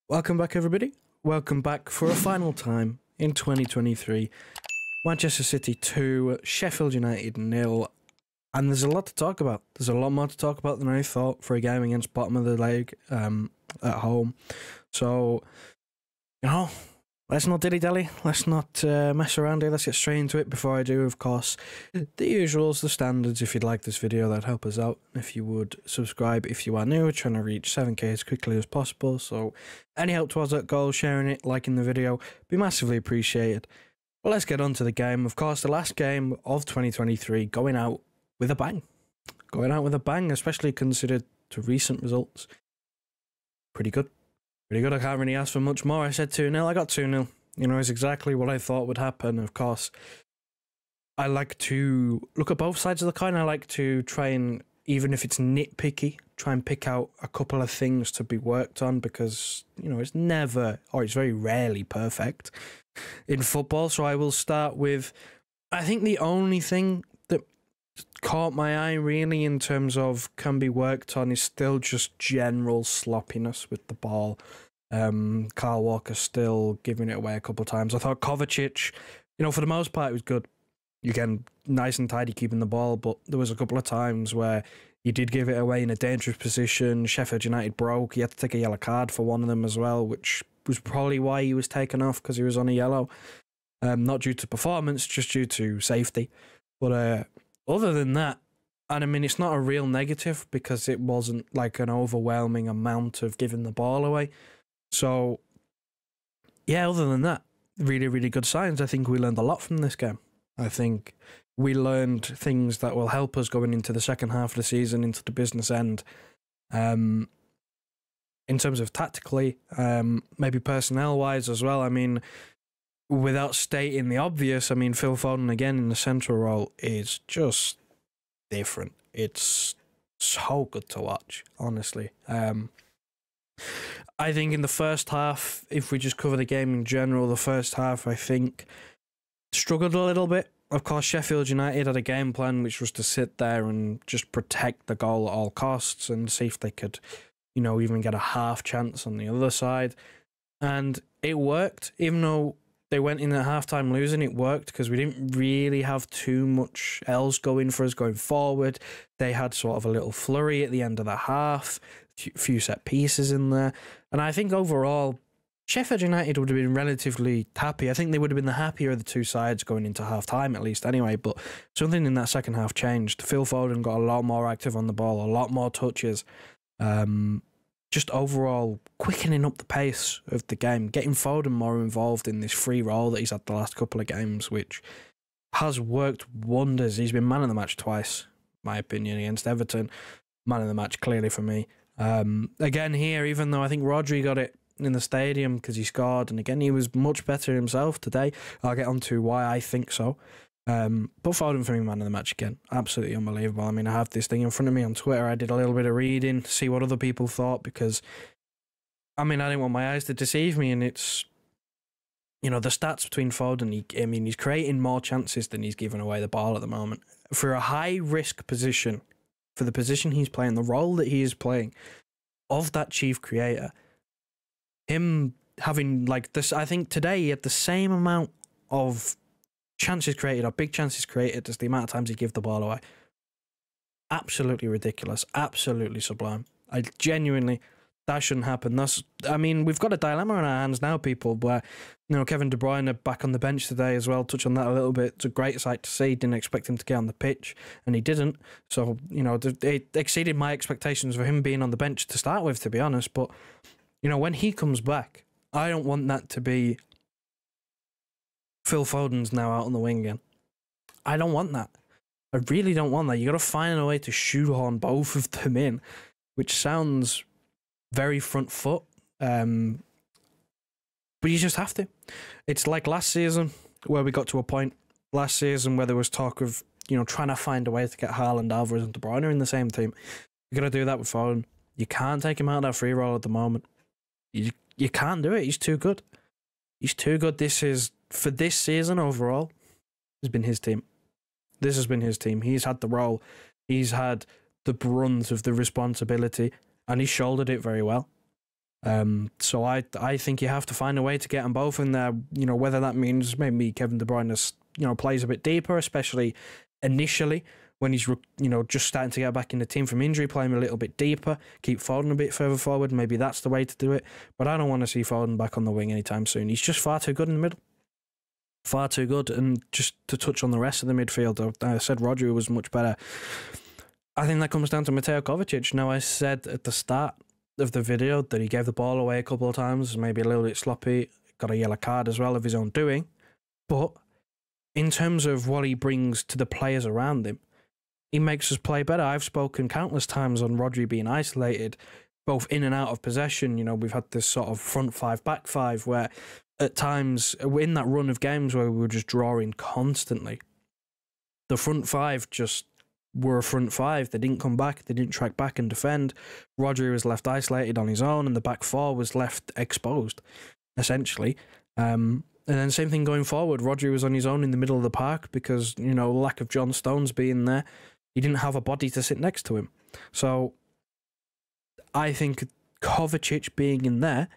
Welcome back, everybody. Welcome back for a final time in 2023. Manchester City 2, Sheffield United 0. And there's a lot to talk about. There's a lot more to talk about than I thought for a game against bottom of the league at home. So, let's not dilly-dally. Let's not mess around here. Let's get straight into it. Before I do, of course, the usuals, the standards. If you'd like this video, that'd help us out. If you would subscribe if you are new. We're trying to reach 7k as quickly as possible. So any help towards that goal, sharing it, liking the video, be massively appreciated. But let's get on to the game. Of course, the last game of 2023, going out with a bang. Going out with a bang, especially considered to recent results. Pretty good. Pretty good. I can't really ask for much more. I said 2-0. I got 2-0. It's exactly what I thought would happen. Of course, I like to look at both sides of the coin. I like to try and, even if it's nitpicky, try and pick out a couple of things to be worked on because, it's never, or it's very rarely perfect in football. So I will start with, I think the only thing that caught my eye really in terms of can be worked on is still just general sloppiness with the ball. Kyle Walker still giving it away a couple of times. I thought Kovacic, for the most part, it was good. Again, nice and tidy keeping the ball, but there was a couple of times where he did give it away in a dangerous position. Sheffield United broke. He had to take a yellow card for one of them as well, which was probably why he was taken off, because he was on a yellow. Not due to performance, just due to safety. But other than that, and I mean, it's not a real negative because it wasn't like an overwhelming amount of giving the ball away. So, yeah, other than that, really, really good signs. I think we learned a lot from this game. I think we learned things that will help us going into the second half of the season, into the business end. In terms of tactically, maybe personnel-wise as well. I mean, without stating the obvious, I mean, Phil Foden, again, in the central role is just different. It's so good to watch, honestly. I think in the first half, if we just cover the game in general, the first half, I think, struggled a little bit. Of course, Sheffield United had a game plan which was to sit there and just protect the goal at all costs and see if they could, even get a half chance on the other side. And it worked, even though they went in at halftime losing, it worked because we didn't really have too much else going for us going forward. They had sort of a little flurry at the end of the half, a few set pieces in there. And I think overall, Sheffield United would have been relatively happy. I think they would have been the happier of the two sides going into half-time, at least anyway. But something in that second half changed. Phil Foden got a lot more active on the ball, a lot more touches. Just overall quickening up the pace of the game, getting Foden more involved in this free role that he's had the last couple of games, which has worked wonders. He's been man of the match twice, in my opinion, against Everton. Man of the match, clearly, for me. Again here, even though I think Rodri got it in the stadium because he scored, and again he was much better himself today. I'll get on to why I think so. But Foden for me, man of the match again. Absolutely unbelievable. I mean, I have this thing in front of me on Twitter. I did a little bit of reading to see what other people thought because, I mean, I didn't want my eyes to deceive me, and it's, the stats between Foden, he's creating more chances than he's giving away the ball at the moment. For a high-risk position, for the position he's playing, the role that he is playing, of that chief creator, him having like this, I think today he had the same amount of chances created or big chances created as the amount of times he gave the ball away. Absolutely ridiculous. Absolutely sublime. I genuinely, that shouldn't happen. We've got a dilemma on our hands now, people, where, Kevin De Bruyne back on the bench today as well. Touch on that a little bit. It's a great sight to see. Didn't expect him to get on the pitch, and he didn't. So, it exceeded my expectations for him being on the bench to start with, to be honest. But, when he comes back, I don't want that to be Phil Foden's now out on the wing again. I don't want that. I really don't want that. You got to find a way to shoehorn both of them in, which sounds very front foot. But you just have to. It's like last season where we got to a point last season where there was talk of, trying to find a way to get Haaland, Alvarez and De Bruyne in the same team. You got to do that with Foden. You can't take him out of that free roll at the moment. You can't do it. He's too good. He's too good. For this season overall, has been his team. This has been his team. He's had the role. He's had the brunt of the responsibility, and he shouldered it very well. So I think you have to find a way to get them both in there. You know, whether that means maybe Kevin De Bruyne plays a bit deeper, especially initially when he's just starting to get back in the team from injury, play him a little bit deeper, keep Foden a bit further forward. Maybe that's the way to do it. But I don't want to see Foden back on the wing anytime soon. He's just far too good in the middle. Far too good. And just to touch on the rest of the midfield, I said Rodri was much better. I think that comes down to Mateo Kovacic. Now, I said at the start of the video that he gave the ball away a couple of times, maybe a little bit sloppy, got a yellow card as well of his own doing. But in terms of what he brings to the players around him, he makes us play better. I've spoken countless times on Rodri being isolated, both in and out of possession. You know, we've had this sort of front five, back five, where at times, in that run of games where we were just drawing constantly, the front five just were a front five. They didn't come back. They didn't track back and defend. Rodri was left isolated on his own, and the back four was left exposed, essentially. And then same thing going forward. Rodri was on his own in the middle of the park because, lack of John Stones being there. He didn't have a body to sit next to him. So I think Kovacic being in there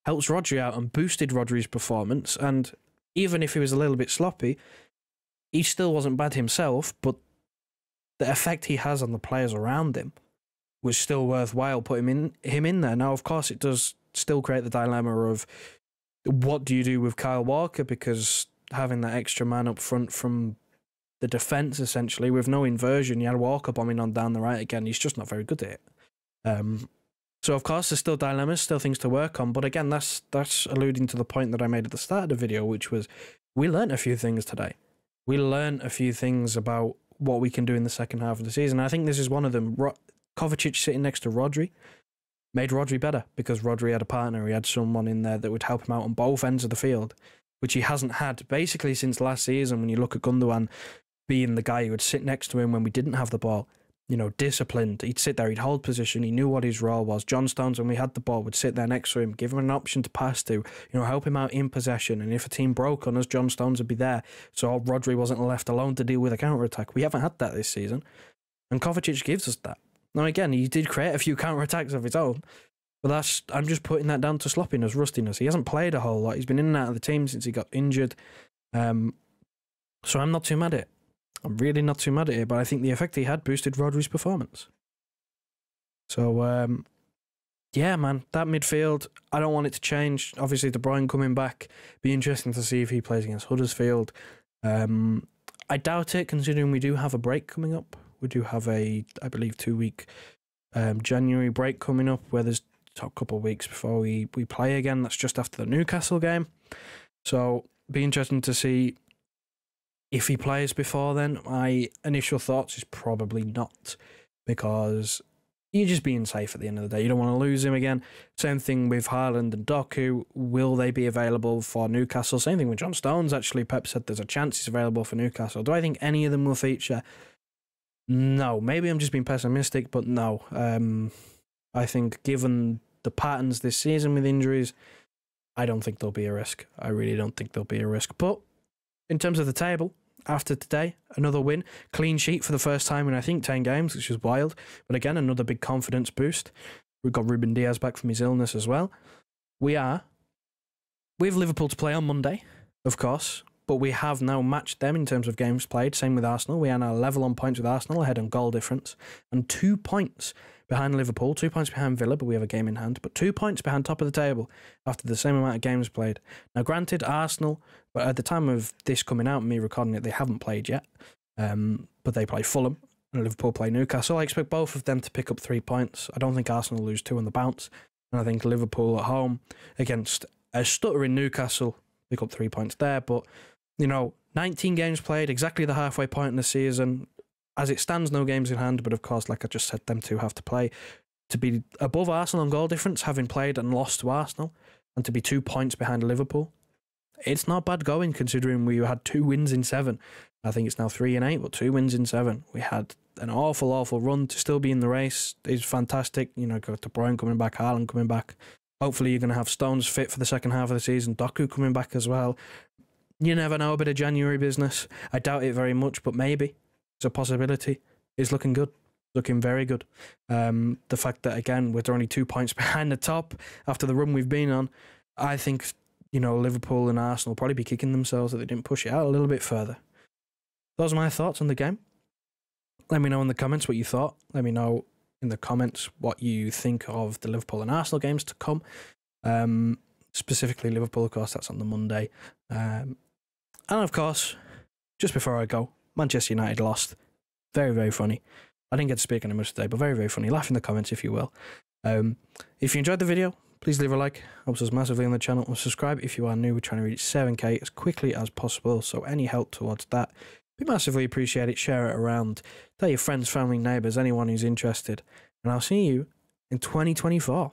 helps Rodri out and boosted Rodri's performance. And even if he was a little bit sloppy, he still wasn't bad himself, but the effect he has on the players around him was still worthwhile putting him in there. Now, of course, it does still create the dilemma of what do you do with Kyle Walker, because having that extra man up front from the defence, essentially, with no inversion, you had Walker bombing on down the right again. He's just not very good at it. So, of course, there's still dilemmas, still things to work on. But again, that's alluding to the point that I made at the start of the video, which was we learnt a few things today. We learnt a few things about what we can do in the second half of the season. I think this is one of them. Kovacic sitting next to Rodri made Rodri better because Rodri had a partner. He had someone in there that would help him out on both ends of the field, which he hasn't had basically since last season. When you look at Gundogan being the guy who would sit next to him when we didn't have the ball, disciplined. He'd sit there, he'd hold position, he knew what his role was. John Stones, when we had the ball, would sit there next to him, give him an option to pass to, help him out in possession. And if a team broke on us, John Stones would be there. So Rodri wasn't left alone to deal with a counter-attack. We haven't had that this season. And Kovacic gives us that. Now, again, he did create a few counter-attacks of his own, but I'm just putting that down to sloppiness, rustiness. He hasn't played a whole lot. He's been in and out of the team since he got injured. So I'm not too mad at it. I'm really not too mad at it, but I think the effect he had boosted Rodri's performance. So, yeah, man, that midfield, I don't want it to change. Obviously, De Bruyne coming back, be interesting to see if he plays against Huddersfield. I doubt it, considering we do have a break coming up. We do have I believe, 2-week January break coming up, where there's a couple of weeks before we play again. That's just after the Newcastle game. So, be interesting to see if he plays before then. My initial thoughts is probably not, because you're just being safe at the end of the day. You don't want to lose him again. Same thing with Haaland and Doku. Will they be available for Newcastle? Same thing with John Stones, actually. Pep said there's a chance he's available for Newcastle. Do I think any of them will feature? No. Maybe I'm just being pessimistic, but no. I think given the patterns this season with injuries, I don't think there'll be a risk. I really don't think there'll be a risk. But in terms of the table, after today, another win. Clean sheet for the first time in, I think, 10 games, which is wild. But again, another big confidence boost. We've got Ruben Diaz back from his illness as well. We have Liverpool to play on Monday, of course, but we have now matched them in terms of games played. Same with Arsenal. We are now level on points with Arsenal, ahead on goal difference, and 2 points behind Liverpool, 2 points behind Villa, but we have a game in hand, but 2 points behind top of the table after the same amount of games played. Now, granted, Arsenal, but at the time of this coming out and me recording it, they haven't played yet, but they play Fulham and Liverpool play Newcastle. I expect both of them to pick up 3 points. I don't think Arsenal lose 2 on the bounce, and I think Liverpool at home against a stuttering Newcastle pick up 3 points there. But 19 games played, exactly the halfway point in the season. As it stands, no games in hand, but of course, like I just said, them two have to play. To be above Arsenal on goal difference, having played and lost to Arsenal, and to be 2 points behind Liverpool, it's not bad going, considering we had 2 wins in 7. I think it's now 3 in 8, but 2 wins in 7. We had an awful, awful run. To still be in the race is fantastic. Got De Bruyne coming back, Haaland coming back. Hopefully you're going to have Stones fit for the second half of the season, Doku coming back as well. You never know, a bit of January business. I doubt it very much, but maybe. It's a possibility. It's looking good. looking very good. The fact that, again, we're only 2 points behind the top after the run we've been on, I think, you know, Liverpool and Arsenal will probably be kicking themselves that they didn't push it out a little bit further. Those are my thoughts on the game. Let me know in the comments what you thought. Let me know in the comments what you think of the Liverpool and Arsenal games to come. Specifically Liverpool, of course, that's on the Monday. And of course, just before I go, Manchester United lost. Very, very funny. I didn't get to speak on it much today, but very, very funny. Laugh in the comments if you will. If you enjoyed the video, please leave a like. Helps us massively on the channel. And subscribe if you are new. We're trying to reach 7k as quickly as possible. So any help towards that, we massively appreciate it. Share it around. Tell your friends, family, neighbours, anyone who's interested. And I'll see you in 2024.